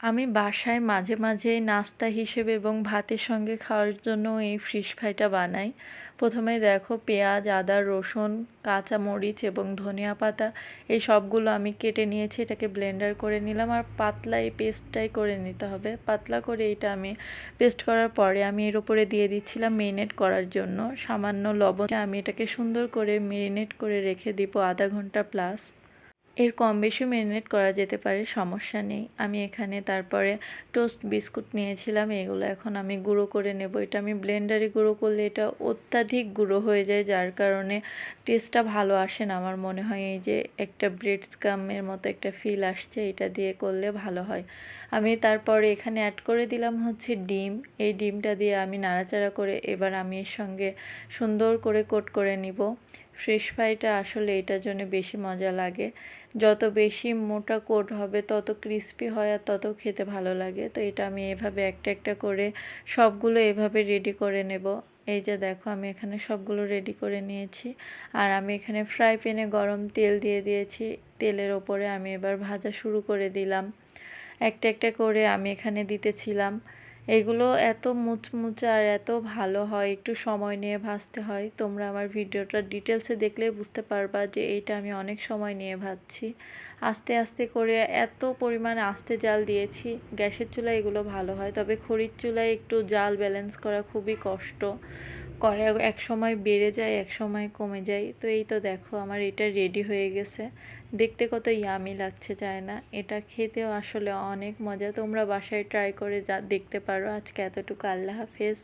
আমি বাসায় মাঝে, মাঝে নাস্তা হিসেবে এবং ভাতের সঙ্গে খাওয়ার জন্য এই ফিশ ফ্রাইটা বানাই। ১ম এ দেখো পেঁয়াজ, আদা, রসুন, কাঁচামরিচ এবং ধনিয়া পাতা এই সবগুলো আমি কেটে নিয়েছি। এটাকে ব্লেন্ডার করে নিলাম আর পাতলা এই পেস্টটাই করে নিতে হবে। পাতলা করে এটা আমি পেস্ট করার পরে আমি এর উপরে দিয়ে দিচ্ছিলাম মেরিনেট করার জন্য সামান্য লবণ। আমি এটাকে সুন্দর করে মেরিনেট করে রেখে দিব ০.৫ ঘন্টা প্লাস। এর কম বেশি মেরিনেট করা যেতে পারে, সমস্যা নেই। আমি এখানে তারপরে টোস্ট বিস্কুট নিয়েছিলাম, এগুলো এখন আমি গুঁড়ো করে নেব। এটা আমি ব্লেন্ডারে গুঁড়ো করলে এটা অত্যাধিক গুঁড়ো হয়ে যায়, যার কারণে টেস্টটা ভালো আসে না। আমার মনে হয় এই যে একটা ব্রেড স্কামের মতো একটা ফিল আসছে, এটা দিয়ে করলে ভালো হয়। আমি তারপরে এখানে অ্যাড করে দিলাম হচ্ছে ডিম। এই ডিমটা দিয়ে আমি নাড়াচাড়া করে এবার আমি এর সঙ্গে সুন্দর করে কোট করে নিব। ফিশ ফ্রাইটা আসলে এটার জন্য বেশি মজা লাগে। যত বেশি মোটা কোট হবে তত ক্রিস্পি হয় আর তত খেতে ভালো লাগে। তো এটা আমি এভাবে একটা একটা করে সবগুলো এভাবে রেডি করে নেব। এই যে দেখো আমি এখানে সবগুলো রেডি করে নিয়েছি। আর আমি এখানে ফ্রাই প্যানে গরম তেল দিয়ে দিয়েছি। তেলের ওপরে আমি এবার ভাজা শুরু করে দিলাম। একটা একটা করে আমি এখানে দিতেছিলাম। এগুলো এত মুচমুচে আর এত ভালো হয়, একটু সময় নিয়ে ভাজতে হয়। তোমরা আমার ভিডিওটা ডিটেলসে দেখলেই বুঝতে পারবা যে এইটা আমি অনেক সময় নিয়ে ভাজছি। আস্তে আস্তে করে এত পরিমাণে আস্তে জাল দিয়েছি। গ্যাসের চুলায় এগুলো ভালো হয়, তবে খড়ির চুলায় একটু জাল ব্যালেন্স করা খুবই কষ্ট। এক সময় বেড়ে যায়, এক সময় কমে যায়। তো এই তো দেখো আমার এটা রেডি হয়ে গেছে। দেখতে কত ইয়ামি লাগছে যায় না? এটা খেতেও আসলে অনেক মজা। তোমরা বাসায় ট্রাই করে দেখতে পারো। আজকে এতটুকু। আল্লাহ হাফেজ।